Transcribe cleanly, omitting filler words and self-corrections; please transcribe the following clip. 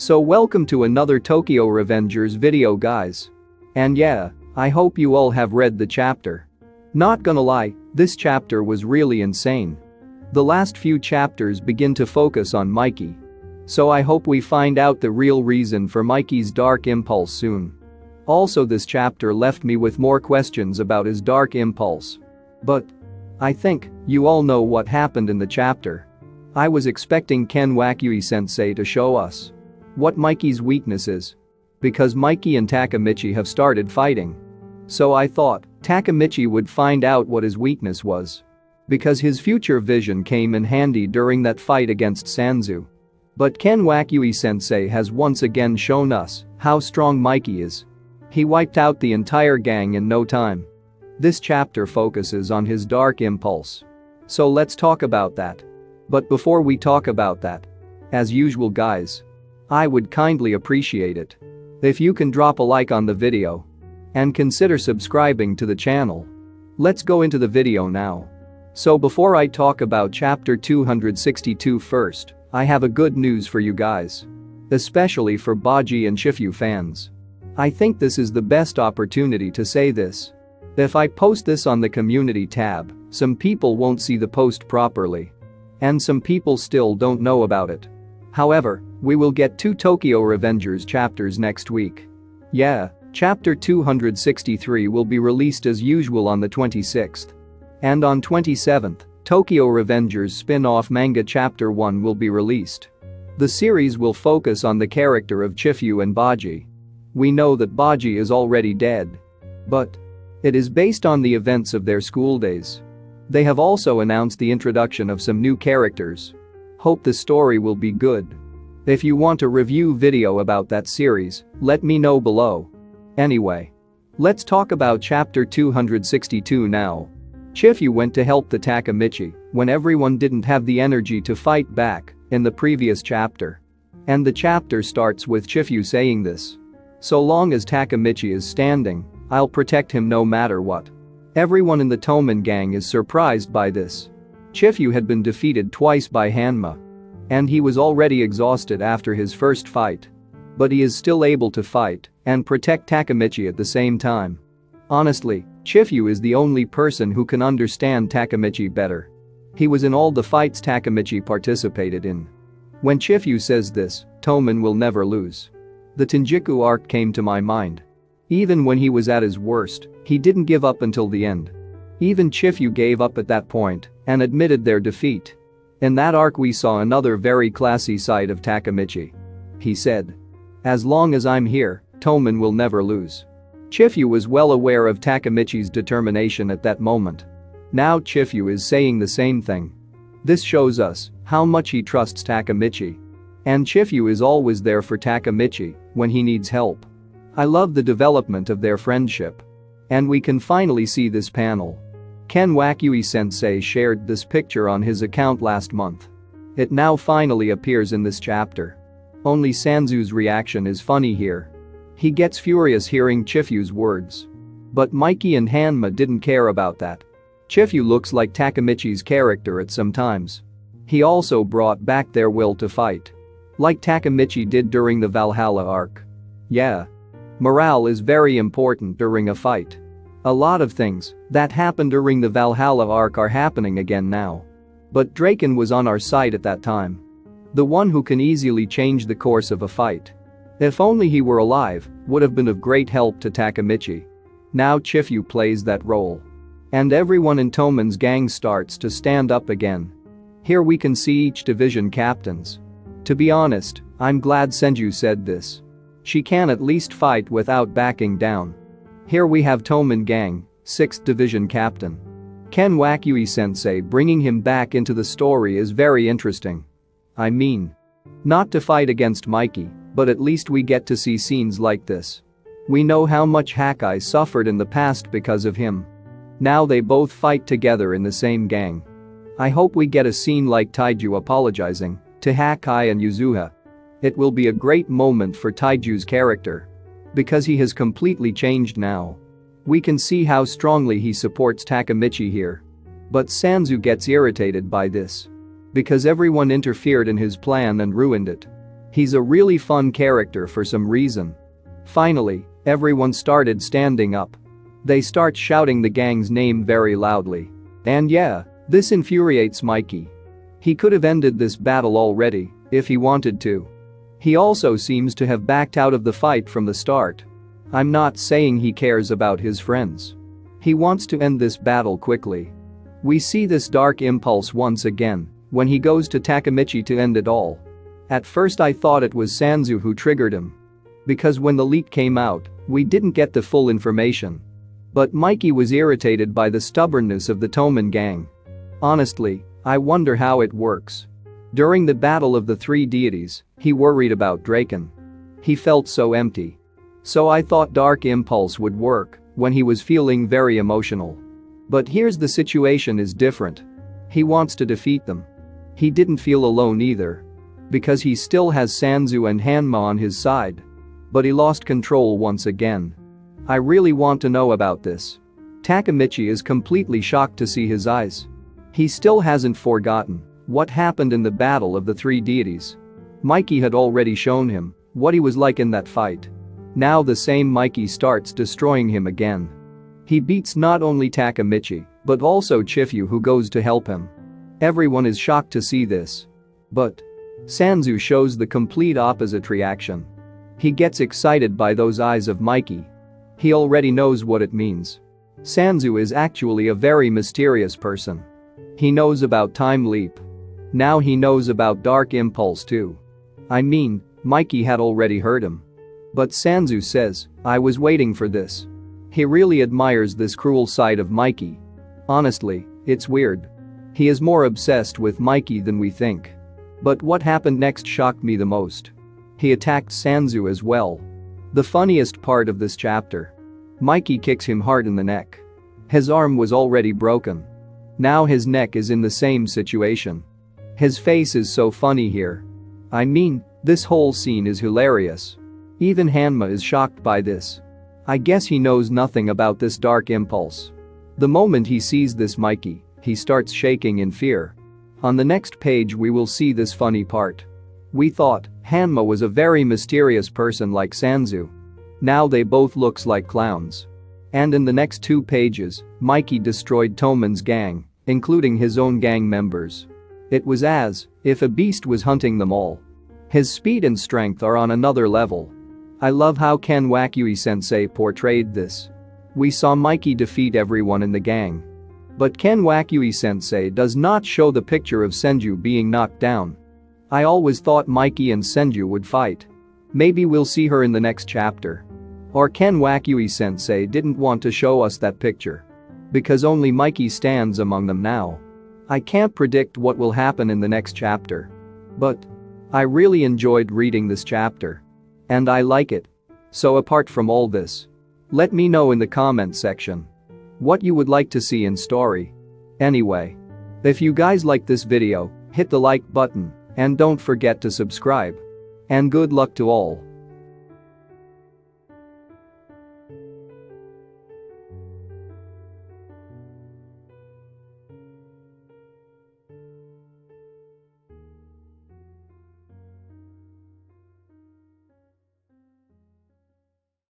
So welcome to another Tokyo Revengers video guys. And yeah, I hope you all have read the chapter. Not gonna lie, this chapter was really insane. The last few chapters begin to focus on Mikey. So I hope we find out the real reason for Mikey's dark impulse soon. Also, this chapter left me with more questions about his dark impulse. But I think you all know what happened in the chapter. I was expecting Ken Wakui-sensei to show us what Mikey's weakness is. Because Mikey and Takemichi have started fighting. So I thought Takemichi would find out what his weakness was. Because his future vision came in handy during that fight against Sanzu. But Ken Wakui-sensei has once again shown us how strong Mikey is. He wiped out the entire gang in no time. This chapter focuses on his dark impulse. So let's talk about that. But before we talk about that, as usual guys, I would kindly appreciate it if you can drop a like on the video and consider subscribing to the channel. Let's go into the video now. So before I talk about chapter 262 first, I have a good news for you guys. Especially for Baji and Shifu fans. I think this is the best opportunity to say this. If I post this on the community tab, some people won't see the post properly. And some people still don't know about it. However, we will get 2 Tokyo Revengers chapters next week. Yeah, chapter 263 will be released as usual on the 26th. And on 27th, Tokyo Revengers spin-off manga chapter 1 will be released. The series will focus on the character of Shifu and Baji. We know that Baji is already dead. But it is based on the events of their school days. They have also announced the introduction of some new characters. Hope the story will be good. If you want a review video about that series, let me know below. Anyway, let's talk about chapter 262 now. Shifu went to help the Takemichi when everyone didn't have the energy to fight back in the previous chapter. And the chapter starts with Shifu saying this. So long as Takemichi is standing, I'll protect him no matter what. Everyone in the Toman gang is surprised by this. Shifu had been defeated twice by Hanma. And he was already exhausted after his first fight. But he is still able to fight and protect Takemichi at the same time. Honestly, Shifu is the only person who can understand Takemichi better. He was in all the fights Takemichi participated in. When Shifu says this, Toman will never lose. The Tenjiku arc came to my mind. Even when he was at his worst, he didn't give up until the end. Even Shifu gave up at that point and admitted their defeat. In that arc we saw another very classy side of Takemichi. He said, "As long as I'm here, Toman will never lose." Shifu was well aware of Takemichi's determination at that moment. Now Shifu is saying the same thing. This shows us how much he trusts Takemichi. And Shifu is always there for Takemichi when he needs help. I love the development of their friendship. And we can finally see this panel. Ken Wakui-sensei shared this picture on his account last month. It now finally appears in this chapter. Only Sanzu's reaction is funny here. He gets furious hearing Shifu's words. But Mikey and Hanma didn't care about that. Shifu looks like Takemichi's character at some times. He also brought back their will to fight. Like Takemichi did during the Valhalla arc. Yeah. Morale is very important during a fight. A lot of things that happened during the Valhalla arc are happening again now. But Draken was on our side at that time. The one who can easily change the course of a fight. If only he were alive, would have been of great help to Takemichi. Now Shifu plays that role. And everyone in Toman's gang starts to stand up again. Here we can see each division captains. To be honest, I'm glad Senju said this. She can at least fight without backing down. Here we have Toman gang, 6th division captain. Ken Wakui-sensei bringing him back into the story is very interesting. I mean, not to fight against Mikey, but at least we get to see scenes like this. We know how much Hakai suffered in the past because of him. Now they both fight together in the same gang. I hope we get a scene like Taiju apologizing to Hakai and Yuzuha. It will be a great moment for Taiju's character. Because he has completely changed now. We can see how strongly he supports Takemichi here. But Sanzu gets irritated by this. Because everyone interfered in his plan and ruined it. He's a really fun character for some reason. Finally, everyone started standing up. They start shouting the gang's name very loudly. And yeah, this infuriates Mikey. He could have ended this battle already, if he wanted to. He also seems to have backed out of the fight from the start. I'm not saying he cares about his friends. He wants to end this battle quickly. We see this dark impulse once again, when he goes to Takemichi to end it all. At first I thought it was Sanzu who triggered him. Because when the leak came out, we didn't get the full information. But Mikey was irritated by the stubbornness of the Toman gang. Honestly, I wonder how it works. During the battle of the three deities, he worried about Draken. He felt so empty. So I thought Dark Impulse would work when he was feeling very emotional. But here's the situation is different. He wants to defeat them. He didn't feel alone either. Because he still has Sanzu and Hanma on his side. But he lost control once again. I really want to know about this. Takemichi is completely shocked to see his eyes. He still hasn't forgotten what happened in the battle of the three deities. Mikey had already shown him what he was like in that fight. Now the same Mikey starts destroying him again. He beats not only Takemichi, but also Chifu who goes to help him. Everyone is shocked to see this. But Sanzu shows the complete opposite reaction. He gets excited by those eyes of Mikey. He already knows what it means. Sanzu is actually a very mysterious person. He knows about Time Leap. Now he knows about Dark Impulse too. I mean, Mikey had already heard him. But Sanzu says, I was waiting for this. He really admires this cruel side of Mikey. Honestly, it's weird. He is more obsessed with Mikey than we think. But what happened next shocked me the most. He attacked Sanzu as well. The funniest part of this chapter. Mikey kicks him hard in the neck. His arm was already broken. Now his neck is in the same situation. His face is so funny here. I mean, this whole scene is hilarious. Even Hanma is shocked by this. I guess he knows nothing about this dark impulse. The moment he sees this Mikey, he starts shaking in fear. On the next page we will see this funny part. We thought Hanma was a very mysterious person like Sanzu. Now they both looks like clowns. And in the next 2 pages, Mikey destroyed Toman's gang, including his own gang members. It was as if a beast was hunting them all. His speed and strength are on another level. I love how Ken Wakui-sensei portrayed this. We saw Mikey defeat everyone in the gang. But Ken Wakui-sensei does not show the picture of Senju being knocked down. I always thought Mikey and Senju would fight. Maybe we'll see her in the next chapter. Or Ken Wakui-sensei didn't want to show us that picture. Because only Mikey stands among them now. I can't predict what will happen in the next chapter. But I really enjoyed reading this chapter. And I like it. So apart from all this, let me know in the comment section what you would like to see in story. Anyway, if you guys like this video, hit the like button and don't forget to subscribe. And good luck to all.